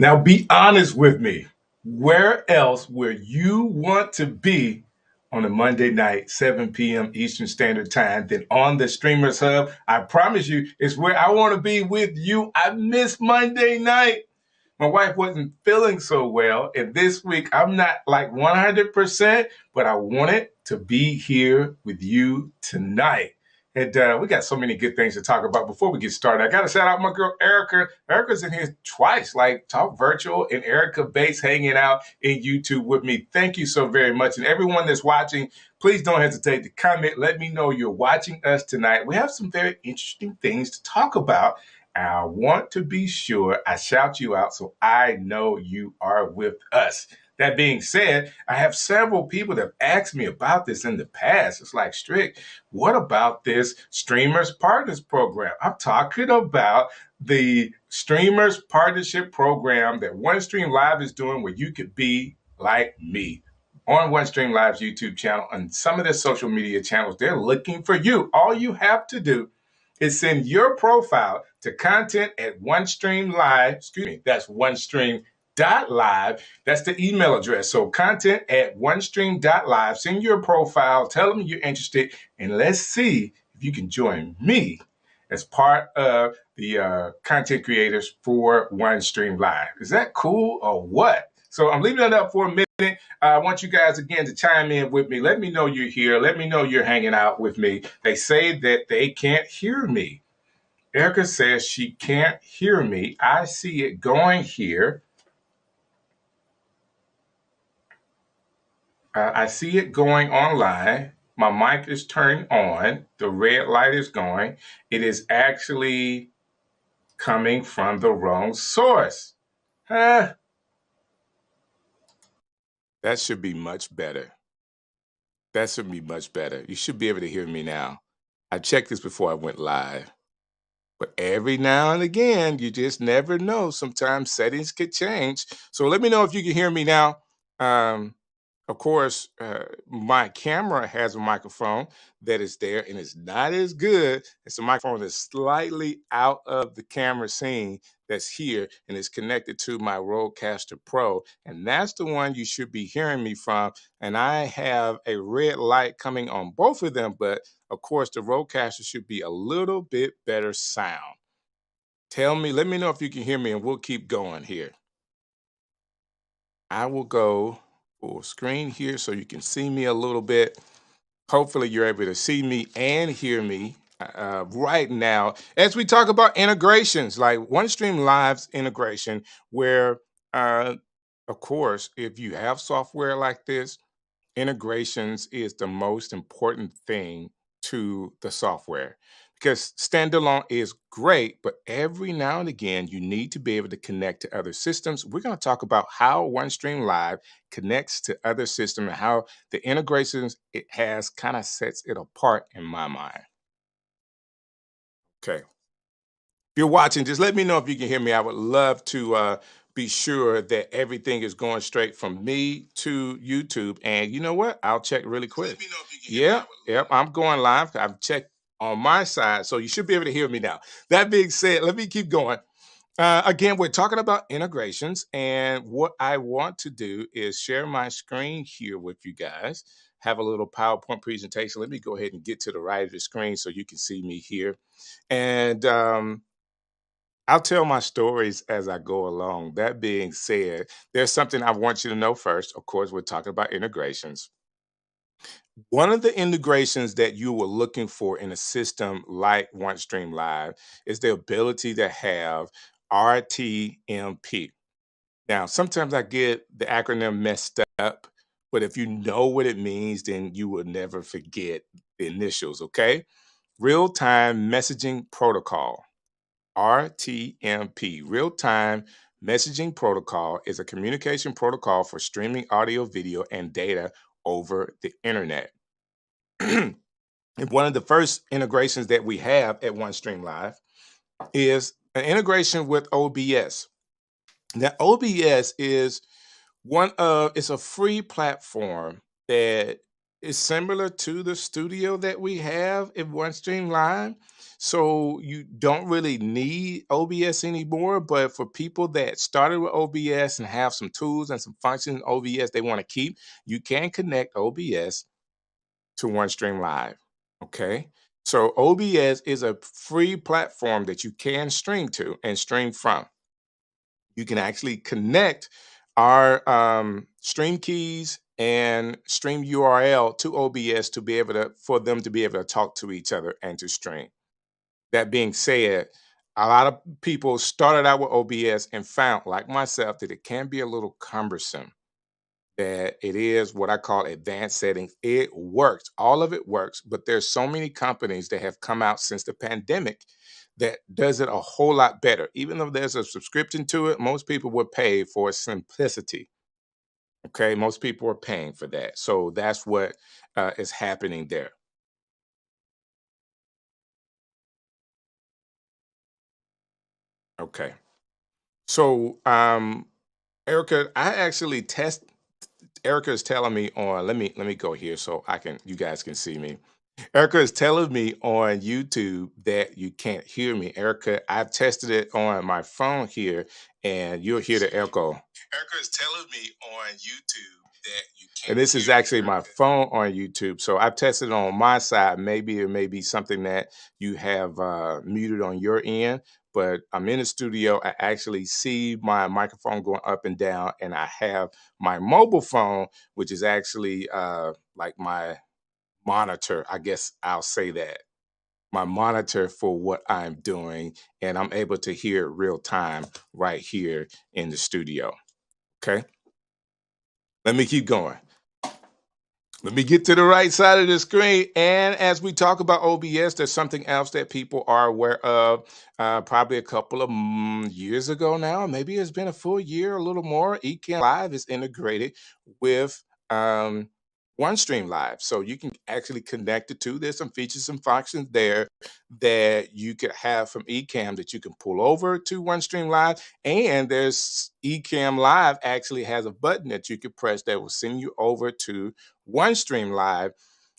Now be honest with me. Where else where you want to be on a Monday night, 7 p.m. Eastern Standard Time than on the Streamers Hub? I promise you, it's where I want to be with you. I miss Monday night. My wife wasn't feeling so well, and this week I'm not like 100%, but I wanted to be here with you tonight. And we got so many good things to talk about. Before we get started, I got to shout out my girl Erica. Erica's in here twice, like Talk Virtual and Erica Bates hanging out in YouTube with me. Thank you so very much. And everyone that's watching, please don't hesitate to comment. Let me know you're watching us tonight. We have some very interesting things to talk about. I want to be sure I shout you out so I know you are with us. That being said, I have several people that have asked me about this in the past. It's like, Strick, what about this Streamers Partners Program? I'm talking about the Streamers Partnership Program that OneStream Live is doing where you could be like me on OneStream Live's YouTube channel and some of their social media channels. They're looking for you. All you have to do is send your profile to content at OneStream Live. Excuse me, that's OneStream.live. That's the email address. So content at OneStream.live. Send your profile, tell them you're interested, and let's see if you can join me as part of the content creators for OneStream Live. Is that cool or what? So I'm leaving it up for a minute. I want you guys again to chime in with me. Let me know you're here. Let me know you're hanging out with me. They say that they can't hear me. Erica says she can't hear me. I see it going here. I see it going online. My mic is turned on. The red light is going. It is actually coming from the wrong source. That should be much better. That should be much better. You should be able to hear me now. I checked this before I went live. But every now and again, you just never know. Sometimes settings could change. So let me know if you can hear me now. Um, of course, my camera has a microphone that is there and it's not as good. It's a microphone that's slightly out of the camera scene that's here and it's connected to my Rodecaster Pro. And that's the one you should be hearing me from. And I have a red light coming on both of them, but of course, the Rodecaster should be a little bit better sound. Let me know if you can hear me and we'll keep going here. I will go full screen here so you can see me a little bit. Hopefully you're able to see me and hear me right now as we talk about integrations like OneStream Live's integration where, of course, if you have software like this, integrations is the most important thing to the software because standalone is great, but every now and again, you need to be able to connect to other systems. We're going to talk about how OneStream Live connects to other systems and how the integrations it has kind of sets it apart in my mind. Okay. If you're watching, just let me know if you can hear me. I would love to be sure that everything is going straight from me to YouTube. And you know what? I'll check really quick. Let me know if you can hear me. Yep, I'm going live. I've checked on my side, so you should be able to hear me now. That being said, let me keep going. Again, we're talking about integrations, and what I want to do is share my screen here with you guys. Have a little PowerPoint presentation. Let me go ahead and get to the right of the screen so you can see me here. And I'll tell my stories as I go along. That being said, there's something I want you to know first. Of course, we're talking about integrations. One of the integrations that you were looking for in a system like OneStream Live is the ability to have RTMP. Now, sometimes I get the acronym messed up, but if you know what it means, then you will never forget the initials, okay? Real time messaging protocol. RTMP, real time messaging protocol, is a communication protocol for streaming audio, video, and data over the internet. And one of the first integrations that we have at OneStream Live is an integration with OBS. Now, OBS is it's a free platform that is similar to the studio that we have in OneStream Live. So you don't really need OBS anymore. But for people that started with OBS and have some tools and some functions in OBS they want to keep, you can connect OBS to OneStream Live. Okay. So OBS is a free platform that you can stream to and stream from. You can actually connect our stream keys and stream URL to OBS to be able to for them to be able to talk to each other and to stream. That being said, a lot of people started out with OBS and found, like myself, that it can be a little cumbersome, that it is what I call advanced settings. It works, all of it works, but there's so many companies that have come out since the pandemic that does it a whole lot better. Even though there's a subscription to it, most people would pay for simplicity. Okay, most people are paying for that, so that's what is happening there. Okay, so Erica, I actually test. Erica is telling me on. Let me go here so I can you guys can see me. Erica is telling me on YouTube that you can't hear me. Erica, I've tested it on my phone here, and you'll hear the echo. Erica is telling me on YouTube that you can't. And this is hear me, actually my Erica. Phone on YouTube. So I've tested it on my side. Maybe it may be something that you have muted on your end, but I'm in the studio. I actually see my microphone going up and down, and I have my mobile phone, which is actually like my monitor, I guess I'll say that. My monitor for what I'm doing, and I'm able to hear it real time right here in the studio. Okay, let me keep going. Let me get to the right side of the screen. And as we talk about OBS, there's something else that people are aware of. Probably a couple of years ago now, maybe it's been a full year, a little more. Ecamm Live is integrated with OneStream Live. So you can actually connect it to. There's some features, some functions there that you could have from Ecamm that you can pull over to OneStream Live. And there's Ecamm Live actually has a button that you could press that will send you over to OneStream Live,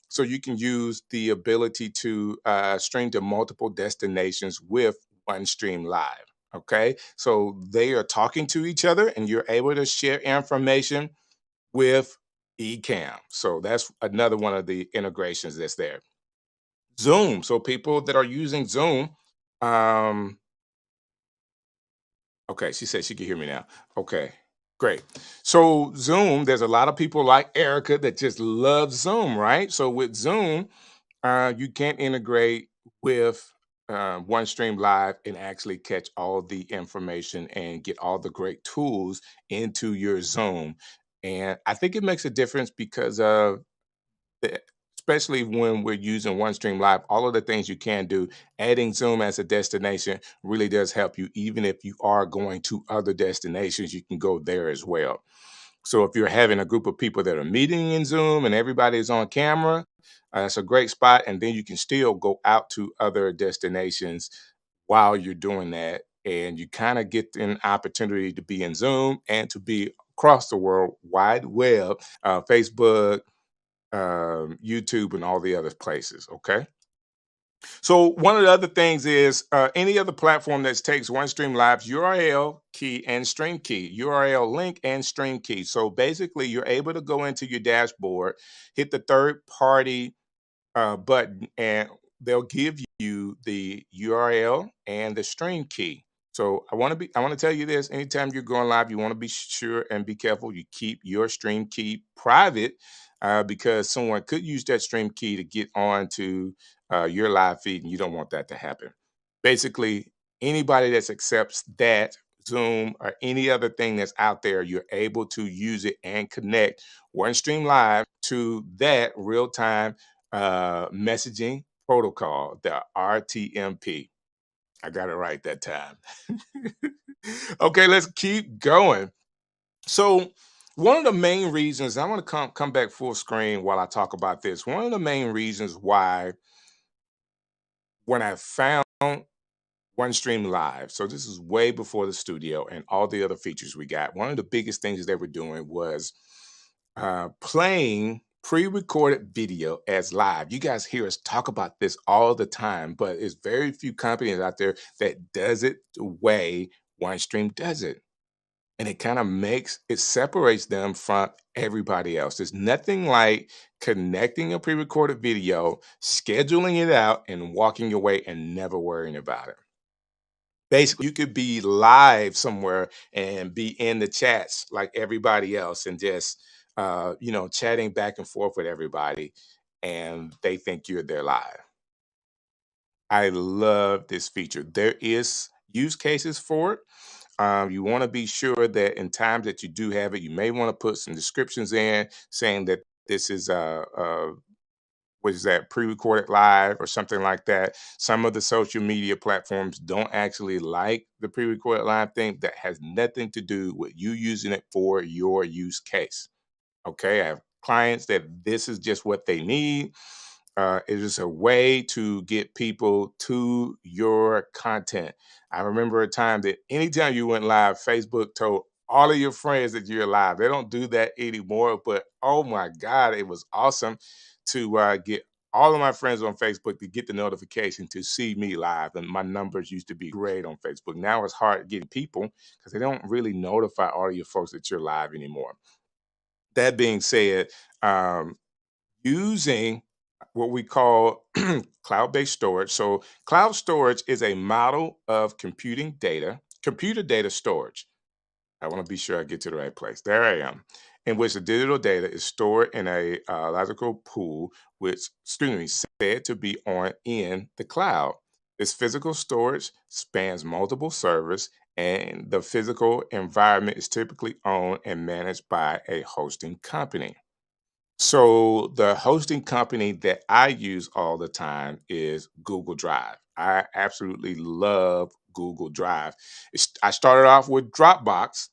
so you can use the ability to stream to multiple destinations with OneStream Live. Okay, so they are talking to each other, and you're able to share information with Ecamm. So that's another one of the integrations that's there. Zoom. So people that are using Zoom, um, okay, she said she can hear me now. Okay, great. So Zoom, there's a lot of people like Erica that just love Zoom, right? So with Zoom, you can integrate with OneStream Live and actually catch all the information and get all the great tools into your Zoom. And I think it makes a difference because especially when we're using OneStream Live, all of the things you can do, adding Zoom as a destination really does help you. Even if you are going to other destinations, you can go there as well. So if you're having a group of people that are meeting in Zoom and everybody's on camera, that's a great spot. And then you can still go out to other destinations while you're doing that. And you kind of get an opportunity to be in Zoom and to be across the world wide web, Facebook, YouTube, and all the other places. Okay. So one of the other things is any other platform that takes OneStream Live's URL key and stream key, URL link and stream key. So basically, you're able to go into your dashboard, hit the third party button, and they'll give you the URL and the stream key. So I want to tell you this: anytime you're going live, you want to be sure and be careful. You keep your stream key private because someone could use that stream key to get on to your live feed, and you don't want that to happen. Basically, anybody that accepts that Zoom or any other thing that's out there, you're able to use it and connect OneStream Live to that real time messaging protocol, the RTMP. I got it right that time. Okay, let's keep going. So, one of the main reasons I want to come back full screen while I talk about this. One of the main reasons why when I found OneStream Live, so this is way before the studio and all the other features we got. One of the biggest things they were doing was playing Pre-recorded video as live. You guys hear us talk about this all the time, but it's very few companies out there that does it the way OneStream does it. And it kind of makes it separates them from everybody else. There's nothing like connecting a pre-recorded video, scheduling it out, and walking away and never worrying about it. Basically, you could be live somewhere and be in the chats like everybody else and just chatting back and forth with everybody, and they think you're there live. I love this feature. There is use cases for it. You want to be sure that in times that you do have it, you may want to put some descriptions in saying that this is a what is that, pre-recorded live or something like that. Some of the social media platforms don't actually like the pre-recorded live thing. That has nothing to do with you using it for your use case. Okay, I have clients that this is just what they need. It is a way to get people to your content. I remember a time that anytime you went live, Facebook told all of your friends that you're live. They don't do that anymore, but oh my God, it was awesome to get all of my friends on Facebook to get the notification to see me live. And my numbers used to be great on Facebook. Now it's hard getting people because they don't really notify all of your folks that you're live anymore. That being said, um, using what we call cloud-based storage. So cloud storage is a model of computer data storage. I want to be sure I get to the right place. There I am. In which the digital data is stored in a logical pool, which, excuse me, said to be on in the cloud. This physical storage spans multiple servers, and the physical environment is typically owned and managed by a hosting company. So the hosting company that I use all the time is Google Drive. I absolutely love Google Drive. I started off with Dropbox,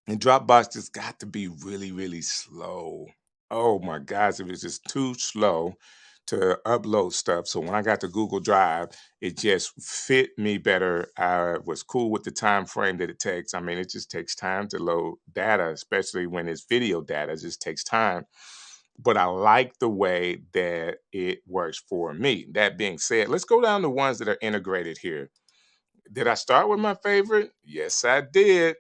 and Dropbox just got to be really, really slow. Oh my gosh, it was just too slow to upload stuff. So when I got to Google Drive, it just fit me better. I was cool with the time frame that it takes. I mean, it just takes time to load data, especially when it's video data. It just takes time. But I like the way that it works for me. That being said, let's go down to ones that are integrated here. Did I start with my favorite? Yes, I did.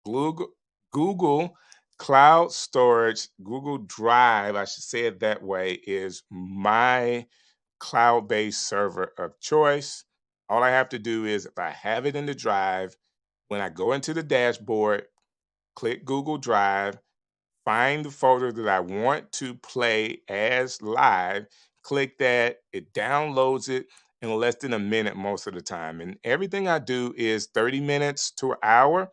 Google, Google Cloud Storage, Google Drive, I should say it that way, is my cloud based server of choice. All I have to do is, if I have it in the drive, when I go into the dashboard, click Google Drive, find the folder that I want to play as live, click that, it downloads it in less than a minute most of the time. And everything I do is 30 minutes to an hour,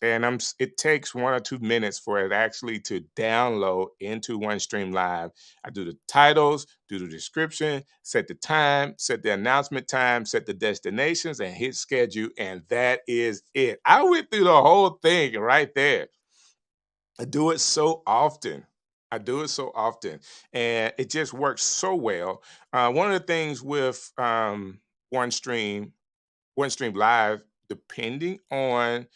and it takes 1 or 2 minutes for it actually to download into OneStream Live. I do the titles, do the description, set the time, set the announcement time, set the destinations, and hit schedule, and that is it. I went through the whole thing right there. I do it so often. I do it so often, and it just works so well. One of the things with OneStream, OneStream Live, depending on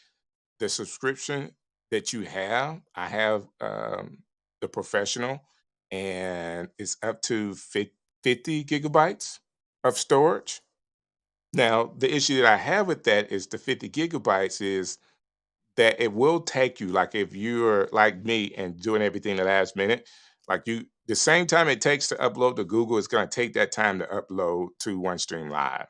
the subscription that you have, I have the professional, and it's up to 50 gigabytes of storage. Now, the issue that I have with that is the 50 gigabytes is that it will take you, like if you're like me and doing everything the last minute, like the same time it takes to upload to Google, it's going to take that time to upload to OneStream Live.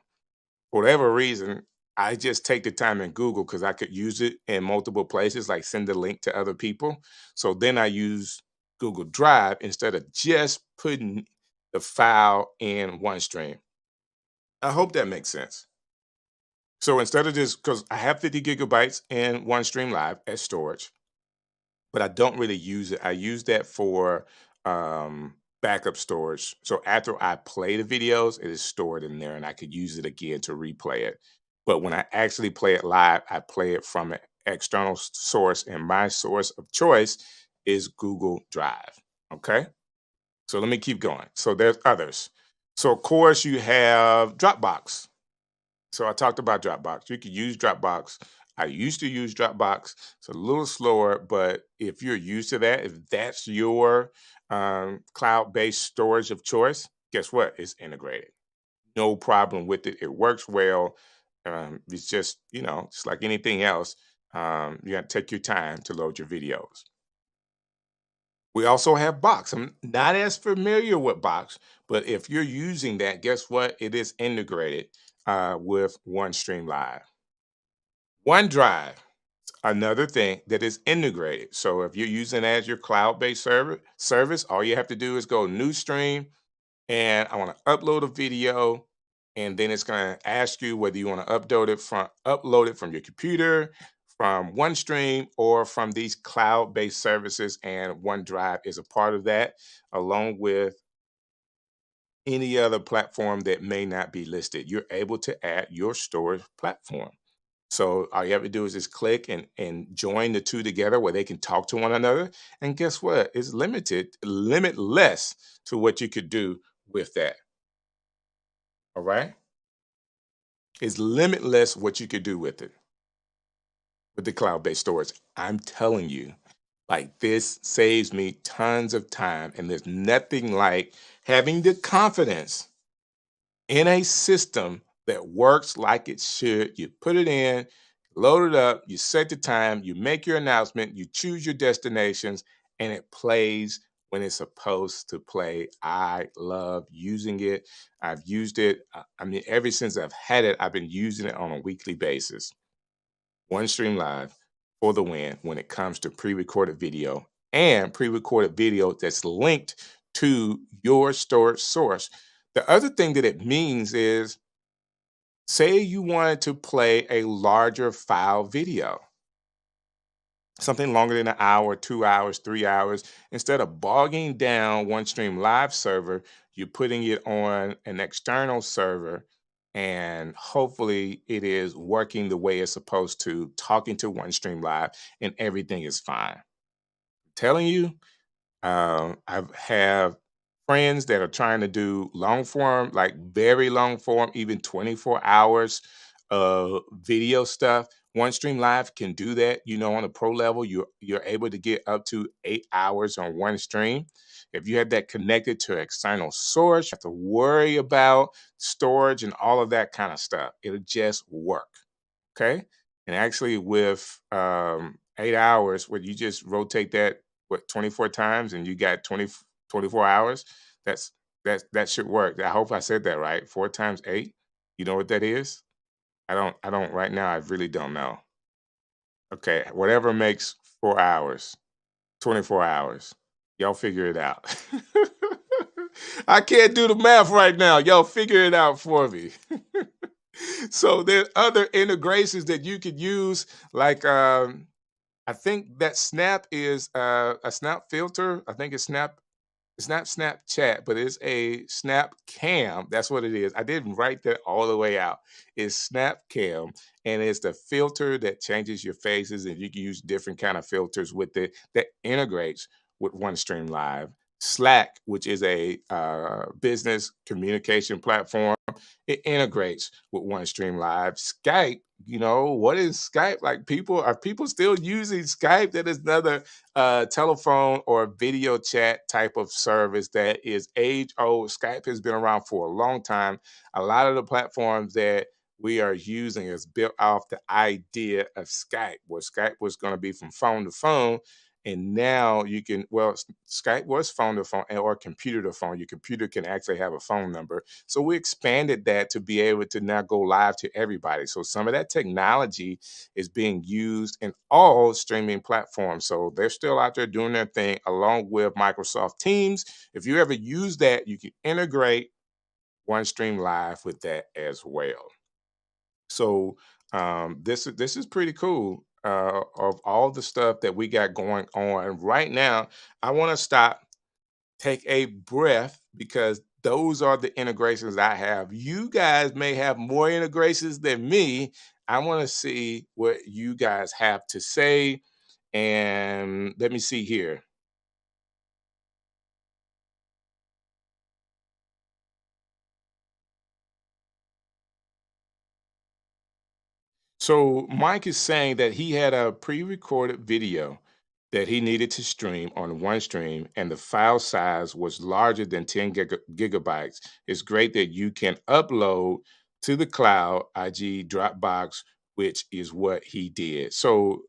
For whatever reason, I just take the time in Google because I could use it in multiple places, like send the link to other people. So then I use Google Drive instead of just putting the file in OneStream. I hope that makes sense. So instead of just, because I have 50 gigabytes in OneStream Live as storage, but I don't really use it. I use that for backup storage. So after I play the videos, it is stored in there and I could use it again to replay it. But when I actually play it live, I play it from an external source, and my source of choice is Google Drive. Okay. So let me keep going. So there's others. So, of course, you have Dropbox. So I talked about Dropbox. You could use Dropbox. I used to use Dropbox. It's a little slower, but if you're used to that, if that's your cloud-based storage of choice, guess what? It's integrated. No problem with it. It works well. It's just, just like anything else, you got to take your time to load your videos. We also have Box. I'm not as familiar with Box, but if you're using that, guess what? It is integrated with OneStream Live. OneDrive, another thing that is integrated. So if you're using it as your cloud-based service, all you have to do is go new stream, and I want to upload a video, and then it's going to ask you whether you want to upload it from your computer, from OneStream, or from these cloud-based services, and OneDrive is a part of that, along with any other platform that may not be listed. You're able to add your storage platform. So all you have to do is just click and join the two together where they can talk to one another. And guess what? It's limitless to what you could do with that. All right. It's limitless what you could do with it with the cloud-based storage. I'm telling you, like this saves me tons of time. And there's nothing like having the confidence in a system that works like it should. You put it in, load it up, you set the time, you make your announcement, you choose your destinations, and it plays when it's supposed to play. I love using it. I've used it. I mean, ever since I've had it, I've been using it on a weekly basis. OneStream Live for the win when it comes to pre-recorded video and pre-recorded video that's linked to your storage source. The other thing that it means is, say you wanted to play a larger file video, something longer than an hour, 2 hours, 3 hours. Instead of bogging down OneStream Live server, you're putting it on an external server, and hopefully it is working the way it's supposed to, talking to OneStream Live, and everything is fine. I'm telling you, I have friends that are trying to do long form, like very long form, even 24 hours of video stuff. OneStream Live can do that. On a pro level, you're able to get up to 8 hours on one stream. If you have that connected to external source, you have to worry about storage and all of that kind of stuff. It'll just work. Okay. And actually, with 8 hours, where you just rotate that, 24 times, and you got 24 hours, that's that should work. I hope I said that right. 4 times 8. You know what that is? I don't right now. I really don't know. Okay. Whatever makes 4 hours, 24 hours. Y'all figure it out. I can't do the math right now. Y'all figure it out for me. So there are other integrations that you could use, like I think that Snap is a Snap filter. I think it's not Snapchat, but it's a Snap Cam. That's what it is. I didn't write that all the way out. It's Snap Cam, and it's the filter that changes your faces, and you can use different kind of filters with it that integrates with OneStream Live. Slack, which is a business communication platform, it integrates with OneStream Live. Skype, what is Skype? Like, are people still using Skype? That is another telephone or video chat type of service that is age old. Skype has been around for a long time. A lot of the platforms that we are using is built off the idea of Skype, where Skype was going to be from phone to phone. And now you can, well, Skype was phone to phone or computer to phone. Your computer can actually have a phone number. So we expanded that to be able to now go live to everybody. So some of that technology is being used in all streaming platforms. So they're still out there doing their thing along with Microsoft Teams. If you ever use that, you can integrate OneStream Live with that as well. So this is pretty cool. Of all the stuff that we got going on right now, I want to stop, take a breath, because those are the integrations I have. You guys may have more integrations than me. I want to see what you guys have to say. And let me see here. So Mike is saying that he had a pre-recorded video that he needed to stream on OneStream, and the file size was larger than 10 gigabytes. It's great that you can upload to the cloud, IG Dropbox, which is what he did. So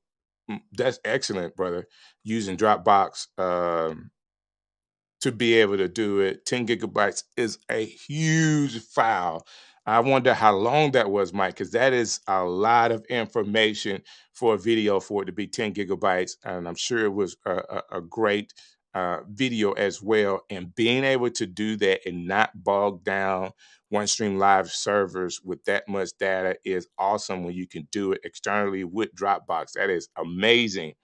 that's excellent, brother. Using Dropbox. To be able to do it. 10 gigabytes is a huge file. I wonder how long that was, Mike, because that is a lot of information for a video for it to be 10 gigabytes. And I'm sure it was a great video as well. And being able to do that and not bog down OneStream Live servers with that much data is awesome when you can do it externally with Dropbox. That is amazing.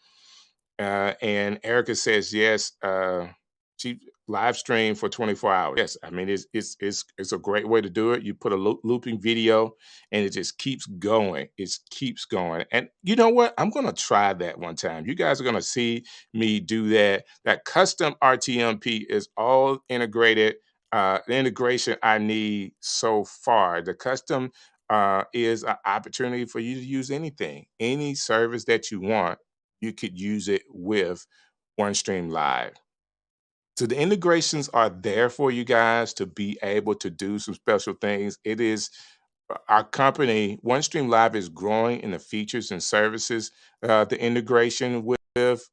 And Erica says yes. She live stream for 24 hours. Yes, I mean it's a great way to do it. You put a looping video, and it just keeps going. It keeps going. And you know what? I'm gonna try that one time. You guys are gonna see me do that. That custom RTMP is all integrated. The integration I need so far. The custom is an opportunity for you to use anything, any service that you want you could use it with OneStream Live. So the integrations are there for you guys to be able to do some special things. It is our company, OneStream Live is growing in the features and services. The integration with,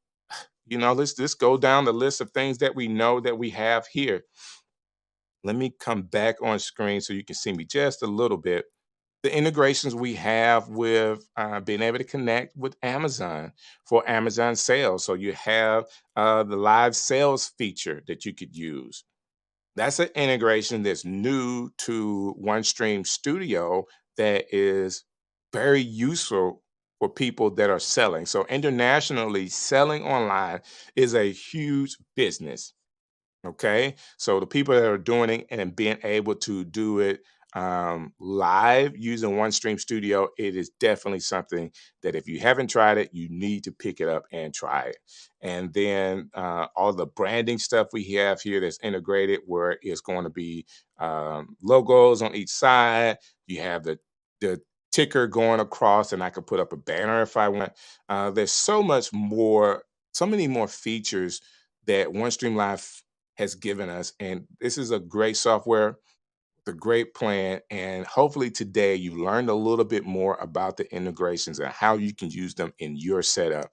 let's go down the list of things that we know that we have here. Let me come back on screen so you can see me just a little bit. The integrations we have with being able to connect with Amazon for Amazon sales. So you have the live sales feature that you could use. That's an integration that's new to OneStream Studio that is very useful for people that are selling. So internationally, selling online is a huge business. Okay. So the people that are doing it and being able to do it live using OneStream Studio, it is definitely something that if you haven't tried it, you need to pick it up and try it. And then all the branding stuff we have here that's integrated, where it's going to be logos on each side. You have the ticker going across, and I could put up a banner if I want. There's so much more, so many more features that OneStream Live has given us. And this is a great software, a great plan. And hopefully today you learned a little bit more about the integrations and how you can use them in your setup.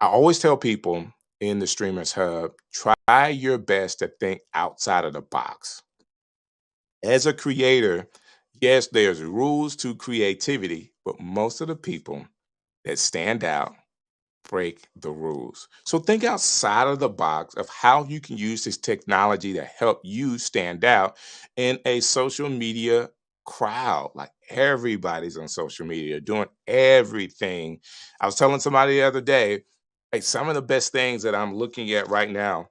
I always tell people in the Streamers Hub, try your best to think outside of the box. As a creator, yes, there's rules to creativity, but most of the people that stand out break the rules. So think outside of the box of how you can use this technology to help you stand out in a social media crowd. Like everybody's on social media doing everything. I was telling somebody the other day, like some of the best things that I'm looking at right now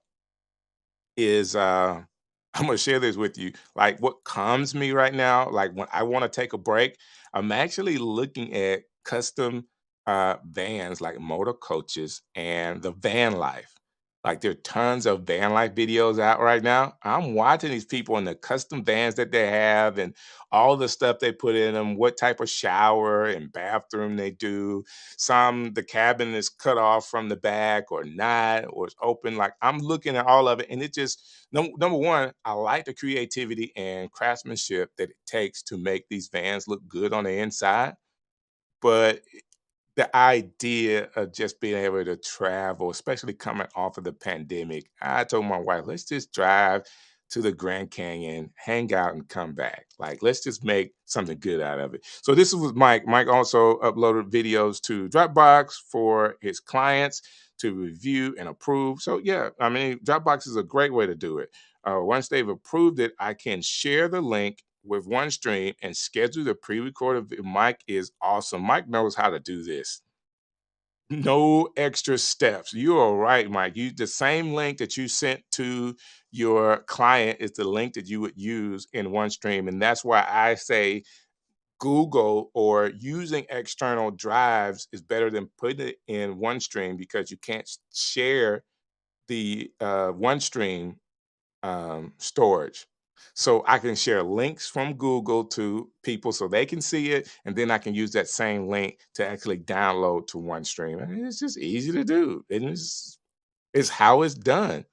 is I'm gonna share this with you. Like what calms me right now, like when I want to take a break, I'm actually looking at custom vans like motor coaches and the van life. Like there are tons of van life videos out right now. I'm watching these people in the custom vans that they have and all the stuff they put in them, what type of shower and bathroom they do. Some the cabin is cut off from the back or not, or it's open. Like I'm looking at all of it, and it just number one, I like the creativity and craftsmanship that it takes to make these vans look good on the inside. But the idea of just being able to travel, especially coming off of the pandemic, I told my wife, let's just drive to the Grand Canyon, hang out, and come back. Like, let's just make something good out of it. So this was Mike. Mike also uploaded videos to Dropbox for his clients to review and approve. So yeah, I mean, Dropbox is a great way to do it. Once they've approved it, I can share the link with OneStream and schedule the pre-recorded. Mike is awesome. Mike knows how to do this. No extra steps. You are right, Mike. You the same link that you sent to your client is the link that you would use in OneStream, and that's why I say Google or using external drives is better than putting it in OneStream because you can't share the OneStream storage. So I can share links from Google to people so they can see it, and then I can use that same link to actually download to OneStream. And it's just easy to do. And it's how it's done.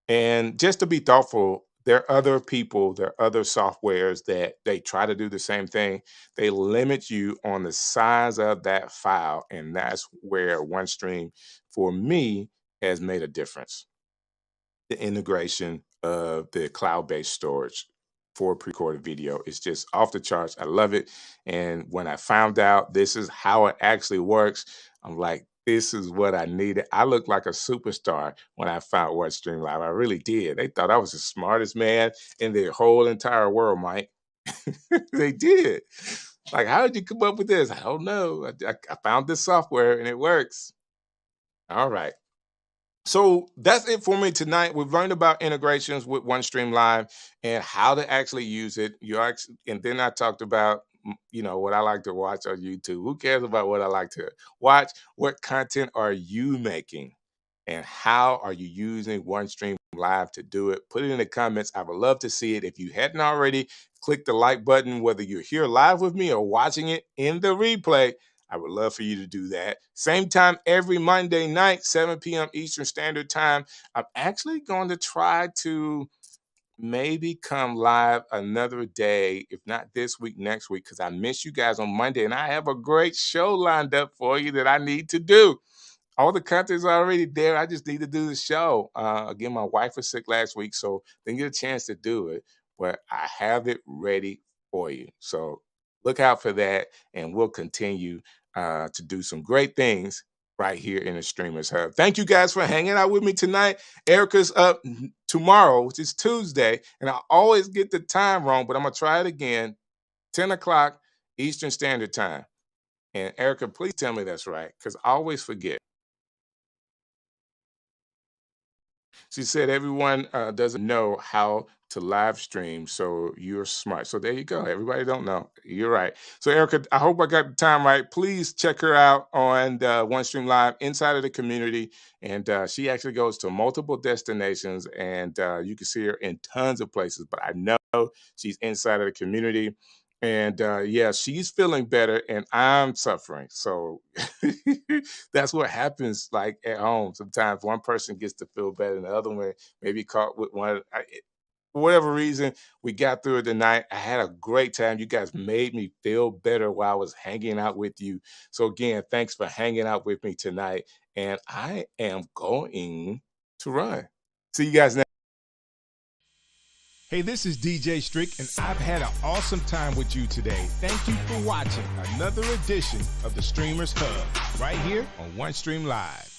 And just to be thoughtful, there are other people, there are other softwares that they try to do the same thing. They limit you on the size of that file. And that's where OneStream, for me, has made a difference. The integration of the cloud-based storage for pre-recorded video is just off the charts. I love it. And when I found out this is how it actually works, I'm like, this is what I needed. I looked like a superstar when I found OneStream Live. I really did. They thought I was the smartest man in the whole entire world, Mike. They did. Like, how did you come up with this? I don't know. I found this software and it works. All right. So that's it for me tonight. We've learned about integrations with OneStream Live and how to actually use it. And then I talked about, what I like to watch on YouTube. Who cares about what I like to watch? What content are you making? And how are you using OneStream Live to do it? Put it in the comments. I would love to see it. If you hadn't already, click the like button, whether you're here live with me or watching it in the replay. I would love for you to do that. Same time every Monday night, 7 p.m. Eastern Standard Time. I'm actually going to try to maybe come live another day, if not this week, next week, because I miss you guys on Monday, and I have a great show lined up for you that I need to do. All the content's already there. I just need to do the show. Again, my wife was sick last week, so didn't get a chance to do it, but I have it ready for you. So look out for that, and we'll continue to do some great things right here in the Streamers Hub. Thank you guys for hanging out with me tonight. Erica's up tomorrow, which is Tuesday, and I always get the time wrong, but I'm going to try it again, 10 o'clock Eastern Standard Time. And Erica, please tell me that's right, because I always forget. She said everyone doesn't know how to live stream, so you're smart. So there you go. Everybody don't know. You're right. So Erica, I hope I got the time right. Please check her out on OneStream Live inside of the community, and she actually goes to multiple destinations, and you can see her in tons of places. But I know she's inside of the community. And yeah, she's feeling better and I'm suffering. So that's what happens like at home. Sometimes one person gets to feel better and the other one maybe caught with one. For whatever reason, we got through it tonight. I had a great time. You guys made me feel better while I was hanging out with you. So again, thanks for hanging out with me tonight. And I am going to run. See you guys next. Hey, this is DJ Strick, and I've had an awesome time with you today. Thank you for watching another edition of the Streamers Hub right here on OneStream Live.